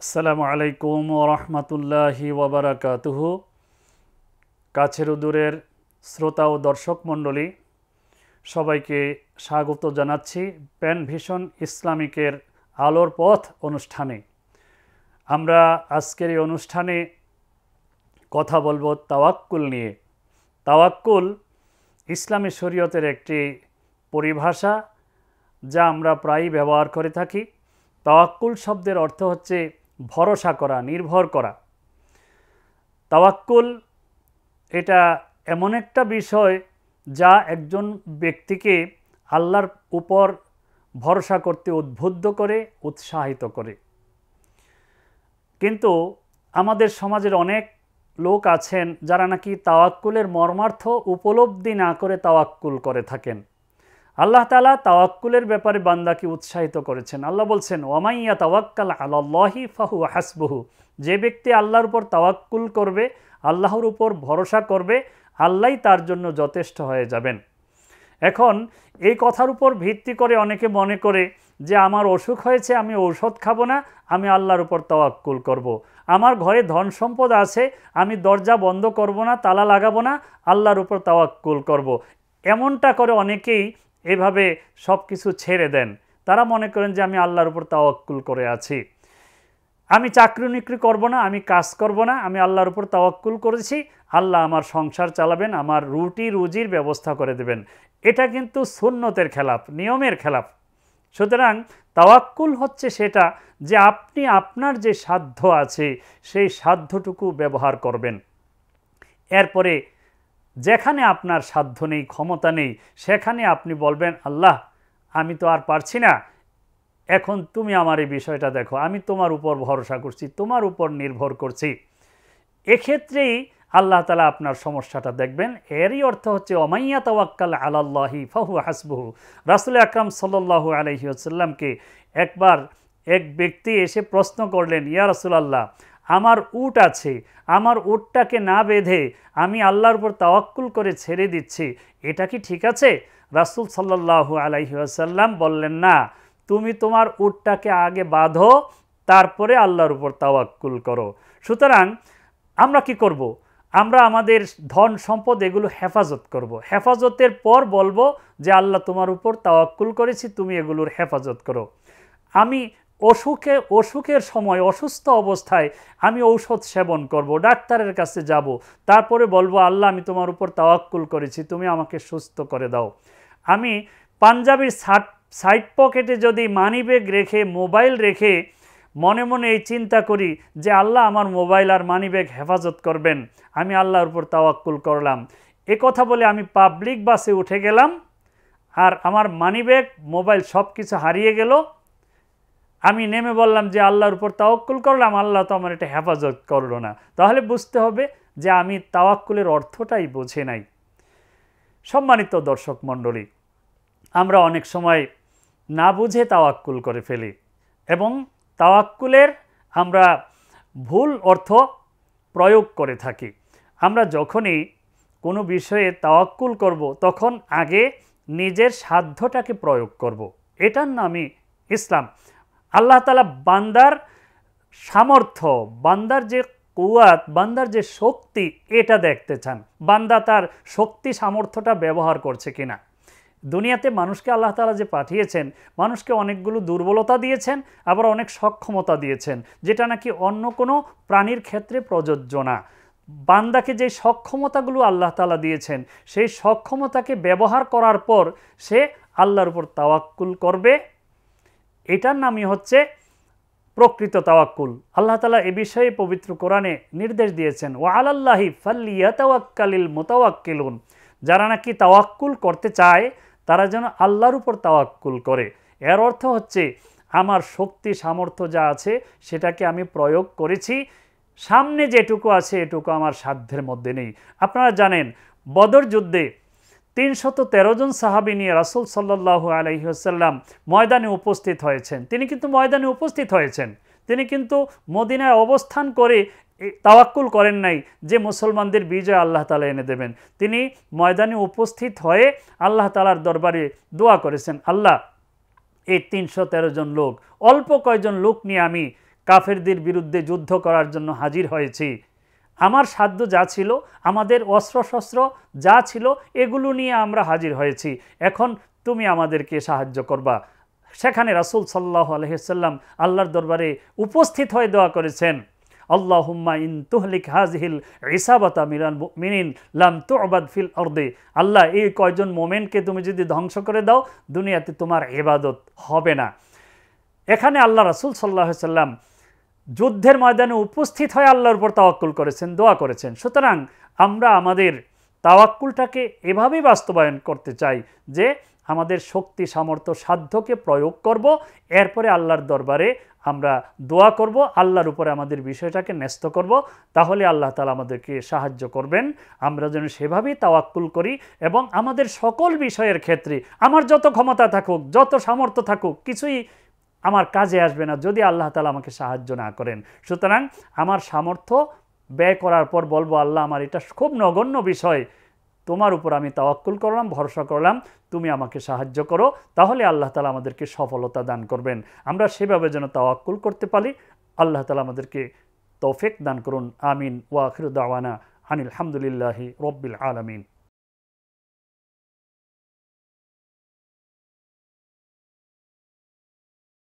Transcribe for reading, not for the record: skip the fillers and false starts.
আসসালামু আলাইকুম ওয়া রাহমাতুল্লাহি ওয়া বারাকাতুহু। কাছের ও দূরের শ্রোতা ও দর্শক মণ্ডলী সবাইকে স্বাগত জানাচ্ছি প্যান ভিশন ইসলামিকের আলোর পথ অনুষ্ঠানে। আমরা আজকের এই অনুষ্ঠানে কথা বলবো তাওয়াক্কুল নিয়ে। তাওয়াক্কুল ইসলামী শরীয়তের একটি পরিভাষা যা আমরা প্রায়ই ব্যবহার করে থাকি। তাওয়াক্কুল শব্দের অর্থ হচ্ছে ভরসা করা, নির্ভর করা। তাওয়াক্কুল এটা এমন একটা বিষয় যা একজন ব্যক্তিকে আল্লাহর উপর ভরসা করতে উদ্বুদ্ধ করে, উৎসাহিত করে। কিন্তু আমাদের সমাজের অনেক লোক আছেন যারা নাকি তাওয়াক্কুলের মর্মার্থ উপলব্ধি না করে তাওয়াক্কুল করে থাকেন। আল্লাহ তাআলা তাওয়াক্কুলের ব্যাপারে বান্দাকে উৎসাহিত করেছেন। আল্লাহ বলছেন, ওয়ামান ইয়াতাওয়াক্কাল আলাল্লাহি ফাহুয়া হাসবুহু। যে ব্যক্তি আল্লাহর উপর তাওয়াক্কুল করবে, আল্লাহর উপর ভরসা করবে, আল্লাহই তার জন্য যথেষ্ট হয়ে যাবেন। এখন এই কথার উপর ভিত্তি করে অনেকে মনে করে যে আমার অসুখ হয়েছে, আমি ঔষধ খাবো না, আমি আল্লাহর উপর তাওয়াক্কুল করব। আমার ঘরে ধন সম্পদ আছে, আমি দরজা বন্ধ করব না, তালা লাগাবো না, আল্লাহর উপর তাওয়াক্কুল করব। এমনটা করে অনেকেই এভাবে সব কিছু ছেড়ে দেন। তারা মনে করেন যে আমি আল্লাহর উপর তাওয়াক্কুল করে আছি, আমি চাকরি নিকরি করব না, আমি কাজ করব না, আমি আল্লাহর উপর তাওয়াক্কুল করেছি, আল্লাহ আমার সংসার চালাবেন, আমার রুটি রুজির ব্যবস্থা করে দেবেন। এটা কিন্তু সুন্নতের খেলাফ, নিয়মের খেলাফ। সুতরাং তাওয়াক্কুল হচ্ছে সেটা যে আপনি আপনার যে সাধ্য আছে সেই সাধ্যটুকু ব্যবহার করবেন। এরপরে যেখানে আপনার সাধ্য নেই, ক্ষমতা নেই, সেখানে আপনি বলবেন, আল্লাহ আমি তো আর পারছি না, এখন তুমি আমার এই বিষয়টা দেখো, আমি তোমার উপর ভরসা করছি, তোমার উপর নির্ভর করছি। এক্ষেত্রেই আল্লাহ তাআলা আপনার সমস্যাটা দেখবেন। এরই অর্থ হচ্ছে ওয়ামান ইয়াতাওয়াক্কাল আলাল্লাহি ফাহুয়া হাসবুহু। রাসূল আকরাম সাল্লাল্লাহু আলাইহি ওয়াসাল্লামকে একবার এক ব্যক্তি এসে প্রশ্ন করলেন, ইয়া রাসূলুল্লাহ, আমার উট আছে, আমার উটটাকে না বেঁধে আমি আল্লাহর উপর তাওয়াক্কুল করে ছেড়ে দিচ্ছি, এটা কি ঠিক আছে? রাসূল সাল্লাল্লাহু আলাইহি ওয়াসাল্লাম বললেন, না, তুমি তোমার উটটাকে আগে বাঁধো, তারপরে আল্লাহর উপর তাওয়াক্কুল করো। সুতরাং আমরা কি করব? আমরা আমাদের ধন সম্পদ এগুলো হেফাজত করব। হেফাজতের পর বলবো যে আল্লাহ তোমার উপর তাওয়াক্কুল করেছি, তুমি এগুলোর হেফাজত করো। আমি অসুখের সময়, অসুস্থ অবস্থায় আমি ঔষধ সেবন করব, ডাক্তারের কাছে যাব, তারপরে বলবো আল্লাহ আমি তোমার উপর তাওয়াক্কুল করেছি, তুমি আমাকে সুস্থ করে দাও। আমি পাঞ্জাবির সাইড পকেটে যদি মানিব্যাগ রেখে, মোবাইল রেখে মনে মনে এই চিন্তা করি যে আল্লাহ আমার মোবাইল আর মানিব্যাগ হেফাজত করবেন, আমি আল্লাহর উপর তাওয়াক্কুল করলাম, এ কথা বলে আমি পাবলিক বাসে উঠে গেলাম আর আমার মানিব্যাগ, মোবাইল সব কিছু হারিয়ে গেল। আমি নেমে বললাম যে আল্লাহর উপর তাওয়াক্কুল করলাম, আল্লাহ তো আমার এটা হেফাজত করলো না। তাহলে বুঝতে হবে যে আমি তাওয়াক্কুলের অর্থটাই বুঝি নাই। সম্মানিত দর্শক মণ্ডলী, আমরা অনেক সময় না বুঝে তাওয়াক্কুল করে ফেলি এবং তাওয়াক্কুলের আমরা ভুল অর্থ প্রয়োগ করে থাকি। আমরা যখনই কোনো বিষয়ে তাওয়াক্কুল করব, তখন আগে নিজের সাধ্যটাকে প্রয়োগ করব। এটার নামই ইসলাম। আল্লাহ তাআলা বান্দার সামর্থ্য, বান্দার যে কুওয়াত, বান্দার যে শক্তি, এটা দেখতে চান। বান্দা তার শক্তি সামর্থ্যটা ব্যবহার করছে কিনা। দুনিয়াতে মানুষকে আল্লাহ তাআলা যে পাঠিয়েছেন, মানুষকে অনেকগুলো দুর্বলতা দিয়েছেন, আবার অনেক সক্ষমতা দিয়েছেন, যেটা নাকি অন্য কোনো প্রাণীর ক্ষেত্রে প্রযোজ্য না। বান্দাকে যে সক্ষমতাগুলো আল্লাহ তাআলা দিয়েছেন, সেই সক্ষমতাকে ব্যবহার করার পর সে আল্লাহর উপর তাওয়াক্কুল করবে। এটার নামই হচ্ছে প্রকৃত তাওয়াক্কুল। আল্লাহ তাআলা এ বিষয়ে পবিত্র কোরআনে নির্দেশ দিয়েছেন, ওয়া আলাল্লাহি ফাল্লিয়াতাওয়াক্কালিল মুতাওয়াক্কিলুন। যারা নাকি তাওয়াক্কুল করতে চায় তারা যেন আল্লাহর উপর তাওয়াক্কুল করে। এর অর্থ হচ্ছে আমার শক্তি সামর্থ্য যা আছে সেটাকে আমি প্রয়োগ করেছি, সামনে যেটুকু আছে এটুকু আমার সাধ্যের মধ্যে নেই। আপনারা জানেন বদর যুদ্ধে 313 জন সাহাবী নিয়ে রাসূল সাল্লাল্লাহু আলাইহি ওয়াসাল্লাম ময়দানে উপস্থিত হয়েছেন। তিনি কিন্তু ময়দানে উপস্থিত হয়েছেন, তিনি কিন্তু মদিনায় অবস্থান করে তাওয়াক্কুল করেন নাই যে মুসলমানদের বিজয় আল্লাহ তাআলা এনে দেবেন। তিনি ময়দানে উপস্থিত হয়ে আল্লাহ তাআলার দরবারে দোয়া করেছেন, আল্লাহ এই 313 জন লোক, অল্প কয়জন লোক নিয়ে আমি কাফেরদের বিরুদ্ধে যুদ্ধ করার জন্য হাজির হয়েছি। আমার সাধ্য যা ছিল, আমাদের অস্ত্রশস্ত্র যা ছিল, এগুলো নিয়ে আমরা হাজির হয়েছি। এখন তুমি আমাদেরকে সাহায্য করবা। সেখানে রাসূল সাল্লাল্লাহু আলাইহি ওয়াসাল্লাম আল্লাহর দরবারে উপস্থিত হয়ে দোয়া করেছেন, আল্লাহুম্মা ইন তুহলিক হাযিহিল ইসাবাতা মিনাল মুমিনিন লাম তু'বাদ ফিল আরদি। আল্লাহ, এই কয়জন মোমেনকে তুমি যদি ধ্বংস করে দাও, দুনিয়াতে তোমার ইবাদত হবে না। এখানে আল্লাহ রাসূল সাল্লাল্লাহু আলাইহি ওয়াসাল্লাম যুদ্ধের ময়দানে উপস্থিত হয়ে আল্লাহর উপর তাওয়াক্কুল করেছেন, দোয়া করেছেন। সুতরাং আমরা আমাদের তাওয়াক্কুলটাকে এভাবেই বাস্তবায়ন করতে চাই যে আমাদের শক্তি, সামর্থ্য, সাধ্যকে প্রয়োগ করব, এরপরে আল্লাহর দরবারে আমরা দোয়া করব, আল্লাহর উপরে আমাদের বিষয়টাকে ন্যস্ত করব। তাহলে আল্লাহ তাআলা আমাদেরকে সাহায্য করবেন। আমরা যেন সেভাবেই তাওয়াক্কুল করি এবং আমাদের সকল বিষয়ের ক্ষেত্রে আমার যত ক্ষমতা থাকুক, যত সামর্থ্য থাকুক, কিছুই আমার কাজে আসবে না যদি আল্লাহ তাআলা আমাকে সাহায্য না করেন। সুতরাং আমার সামর্থ্য ব্যয় করার পর বলবো, আল্লাহ, আমার এটা খুব নগণ্য বিষয়, তোমার উপর আমি তাওয়াক্কুল করলাম, ভরসা করলাম, তুমি আমাকে সাহায্য করো। তাহলে আল্লাহ তাআলা আমাদেরকে সফলতা দান করবেন। আমরা সেভাবে যেন তাওয়াক্কুল করতে পারি। আল্লাহ তাআলা আমাদেরকে তৌফিক দান করুন। আমিন। ওয়া আখিরু দাওয়ানা আনিল হামদুলিল্লাহি রাব্বিল আলামিন।